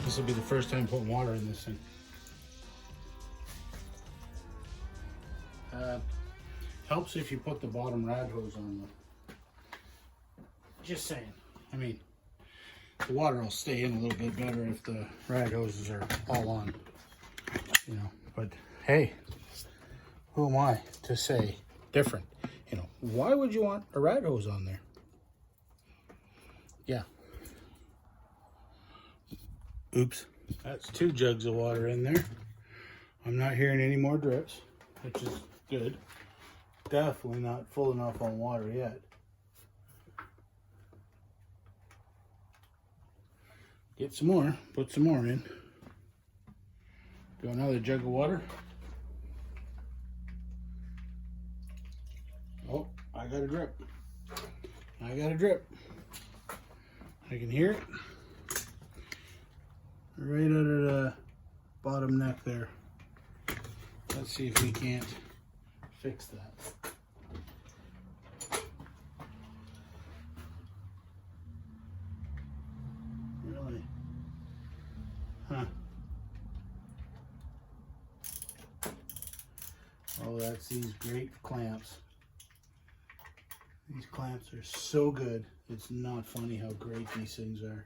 This will be the first time putting water in this thing. Helps if you put the bottom rad hose on them. Just saying. I mean, the water will stay in a little bit better if the rad hoses are all on, you know. But hey, who am I to say different? You know, why would you want a rad hose on there? Yeah. Oops, that's 2 jugs of water in there. I'm not hearing any more drips, which is good. Definitely not full enough on water yet. Get some more, put some more in. Do another jug of water. Oh, I got a drip. I got a drip. I can hear it. Right under the bottom neck there. Let's see if we can't fix that. Really? Huh. Oh, that's these great clamps. These clamps are so good. It's not funny how great these things are.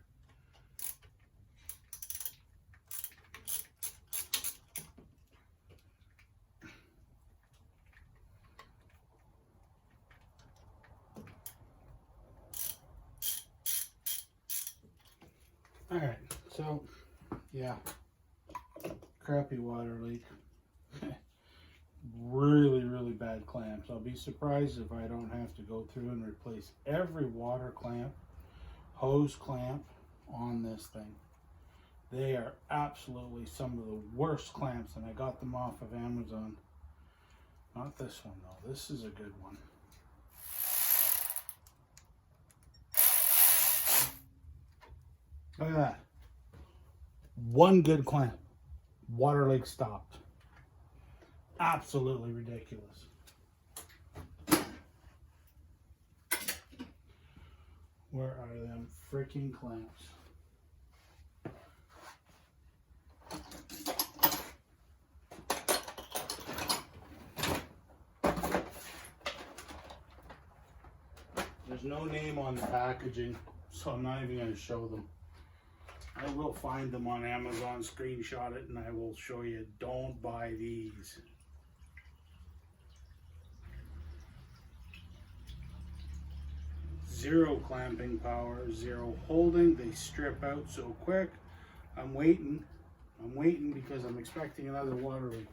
All right, so yeah, crappy water leak. Really bad clamps. I'll be surprised if I don't have to go through and replace every water clamp, hose clamp on this thing. They are absolutely some of the worst clamps, and I got them off of Amazon. Not this one though. This is a good one. Look at that. One good clamp. Water leak stopped. Absolutely ridiculous. Where are them freaking clamps? There's no name on the packaging, so I'm not even going to show them. I will find them on Amazon, screenshot it, and I will show you. Don't buy these. Zero clamping power, zero holding. They strip out so quick. I'm waiting because I'm expecting another water leak.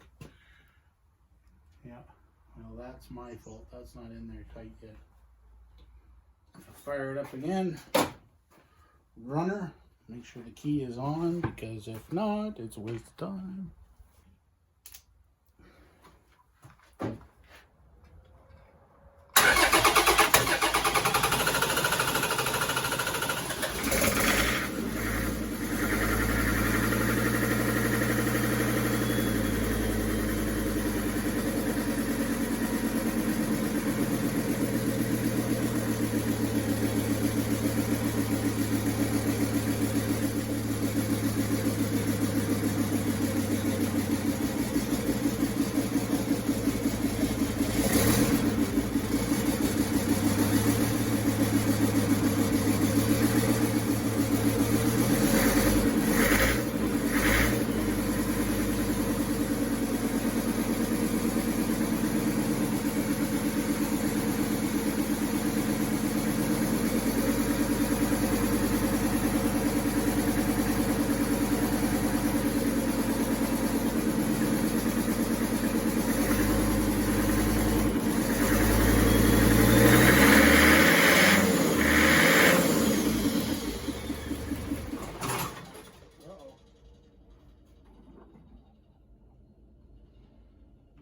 Yeah, well, that's my fault. That's not in there tight yet. I'll fire it up again. Runner. Make sure the key is on, because if not, it's a waste of time.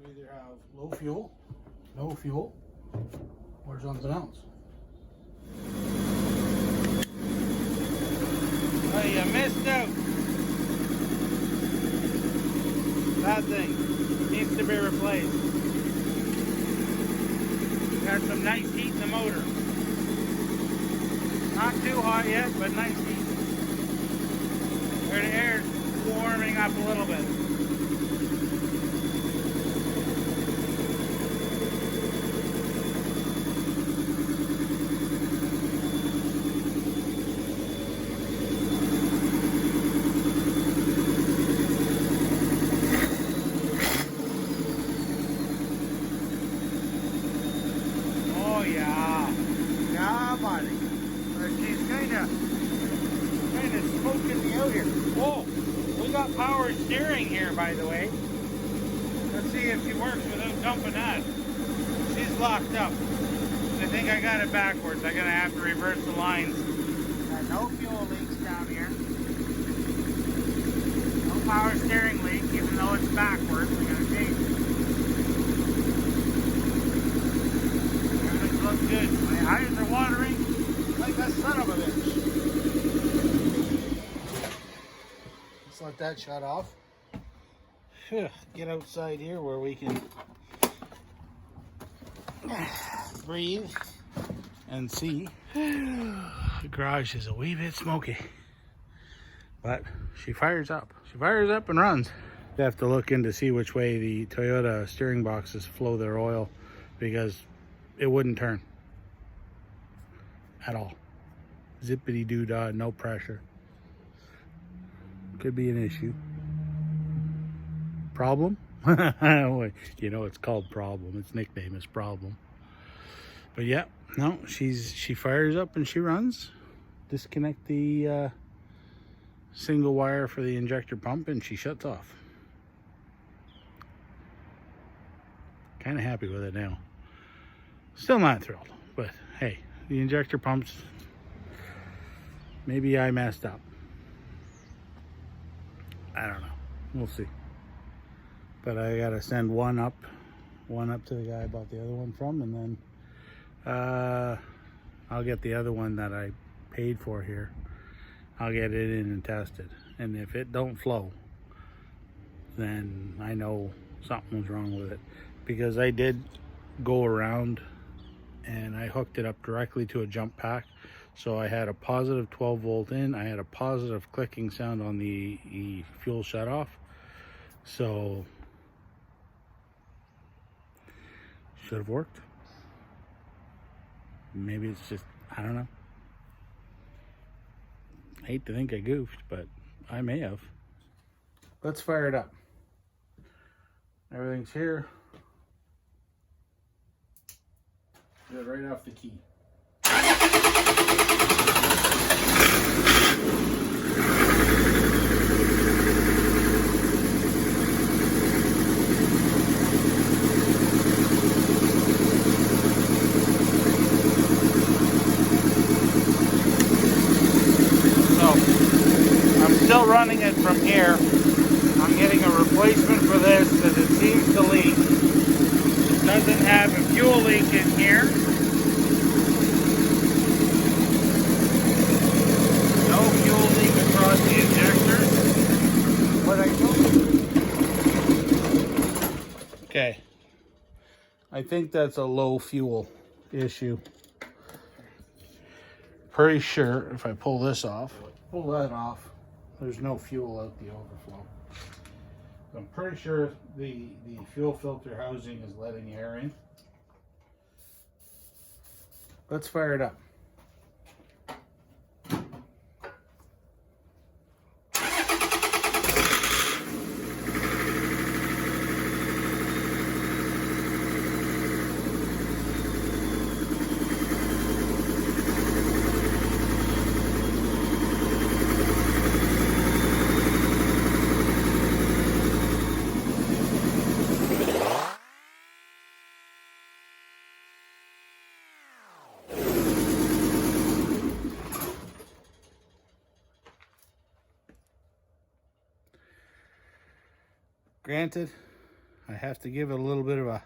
Either have low fuel, no fuel, or something else. Oh, you missed out. That thing needs to be replaced. Got some nice heat in the motor. Not too hot yet, but nice heat. Or the air's warming up a little bit. Oh yeah. Yeah, buddy. She's kinda smoking me out here. Whoa, we got power steering here, by the way. Let's see if she works without dumping that. She's locked up. I think I got it backwards. I'm gonna have to reverse the lines. No fuel leaks down here. No power steering leak, even though it's backwards. We're gonna change it. Everything looks good. My eyes are watering like a son of a bitch. Let's let that shut off. Get outside here where we can breathe and see. The garage is a wee bit smoky, but she fires up. She fires up and runs. You have to look in to see which way the Toyota steering boxes flow their oil, because it wouldn't turn at all. Zippity doo dah, no pressure. Could be an issue. Problem? You know, it's called Problem. Its nickname is Problem. But yeah, no, she fires up and she runs. Disconnect the single wire for the injector pump and she shuts off. Kind of happy with it now. Still not thrilled, but hey, the injector pumps, maybe I messed up. I don't know. We'll see. But I gotta send one up to the guy I bought the other one from, and then I'll get the other one that I paid for here. I'll get it in and tested, and if it don't flow, then I know something's wrong with it, because I did go around and I hooked it up directly to a jump pack. So I had a positive 12 volt in, I had a positive clicking sound on the fuel shut off. So should have worked. Maybe it's just, I don't know. I hate to think I goofed, but I may have. Let's fire it up. Everything's here. Get it right off the key. Still running it from here. I'm getting a replacement for this because it seems to leak. It doesn't have a fuel leak in here. No fuel leak across the injector. What I told you. Okay. I think that's a low fuel issue. Pretty sure if I pull this off, pull that off, there's no fuel out the overflow. I'm pretty sure the fuel filter housing is letting air in. Let's fire it up. Granted, I have to give it a little bit of a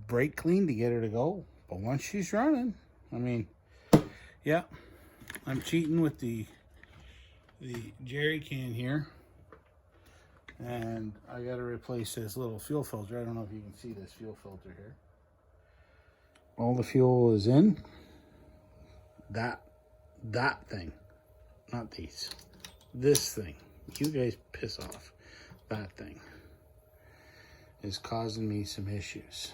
brake clean to get her to go, but once she's running, I mean, yeah, I'm cheating with the jerry can here, and I got to replace this little fuel filter. I don't know if you can see this fuel filter here. All the fuel is in that thing, not these. this thing, you guys piss off. That thing is causing me some issues.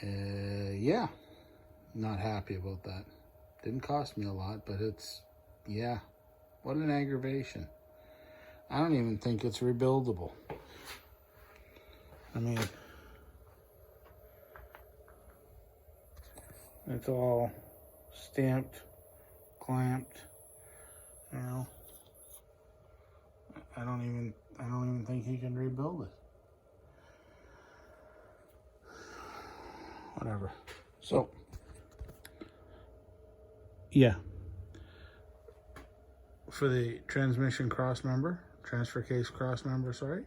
Yeah, not happy about that. Didn't cost me a lot, but it's, yeah, what an aggravation. I don't even think it's rebuildable. I mean, it's all stamped, clamped, you know. I don't even think he can rebuild it. Whatever. So, yeah. For the transfer case cross member, sorry,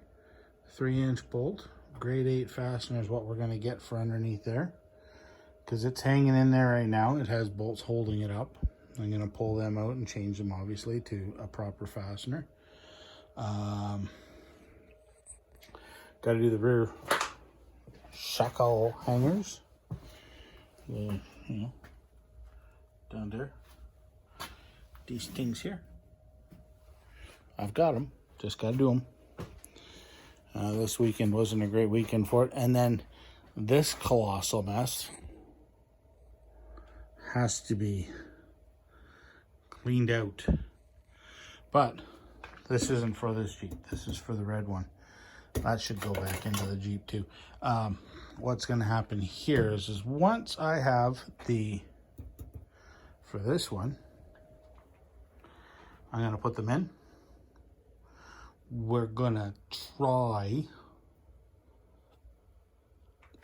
3-inch bolt, grade 8 fastener is what we're going to get for underneath there, because it's hanging in there right now. It has bolts holding it up. I'm going to pull them out and change them, obviously, to a proper fastener. Got to do the rear shackle hangers. You know, down there. These things here. I've got them. Just got to do them. This weekend wasn't a great weekend for it. And then this colossal mess has to be cleaned out. But this isn't for this Jeep. This is for the red one. That should go back into the Jeep too. What's going to happen here is once I have for this one, I'm going to put them in. We're going to try,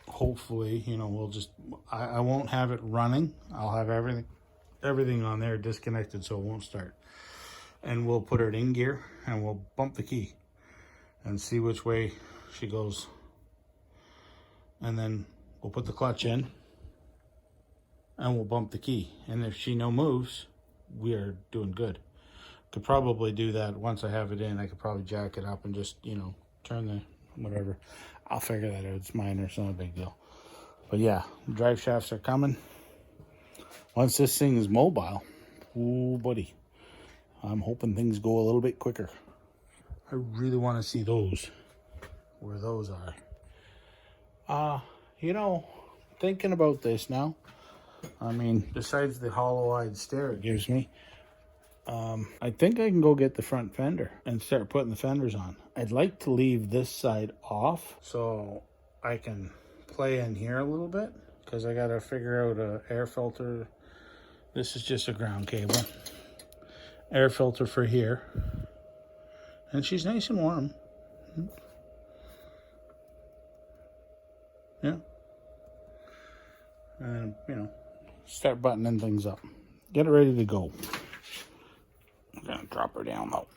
hopefully, you know, we'll just, I won't have it running. I'll have everything on there disconnected so it won't start. And we'll put her in gear and we'll bump the key and see which way she goes. And then we'll put the clutch in and we'll bump the key. And if she no moves, we are doing good. Could probably do that once I have it in. I could probably jack it up and just, you know, turn the whatever. I'll figure that out. It's minor. It's not a big deal. But yeah, drive shafts are coming. Once this thing is mobile, ooh, buddy, I'm hoping things go a little bit quicker. I really want to see those, where those are. You know, thinking about this now, I mean, besides the hollow-eyed stare it gives me, I think I can go get the front fender and start putting the fenders on. I'd like to leave this side off so I can play in here a little bit, because I got to figure out a air filter. This is just a ground cable. Air filter for here. And she's nice and warm. Yeah. And, you know, start buttoning things up. Get it ready to go. I'm going to drop her down, though.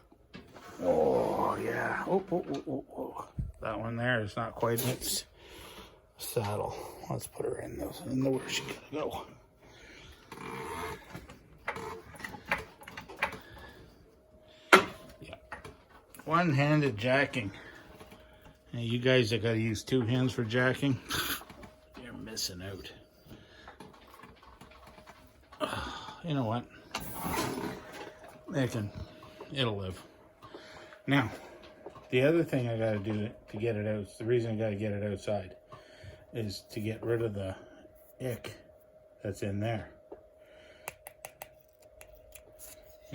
Oh, yeah. Oh. That one there is not quite in its saddle. Let's put her in those. I know where she's going to go. Yeah. One-handed jacking. Hey, you guys that got to use 2 hands for jacking, you're missing out. You know what? It'll live. Now, the other thing I got to do to get it out, the reason I got to get it outside, is to get rid of the ick that's in there.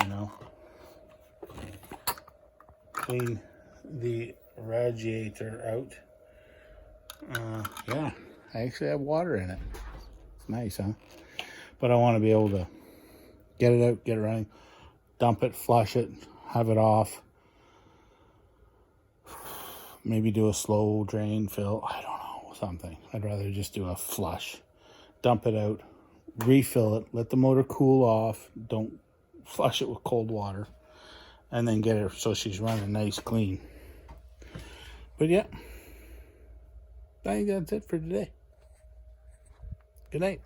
You know? Clean the radiator out. Yeah, I actually have water in it. It's nice, huh? But I want to be able to get it out, get it running, dump it, flush it, have it off. Maybe do a slow drain fill. I don't know, something. I'd rather just do a flush. Dump it out, refill it, let the motor cool off. Don't flush it with cold water. And then get her so she's running nice, clean. But yeah, I think that's it for today. Good night.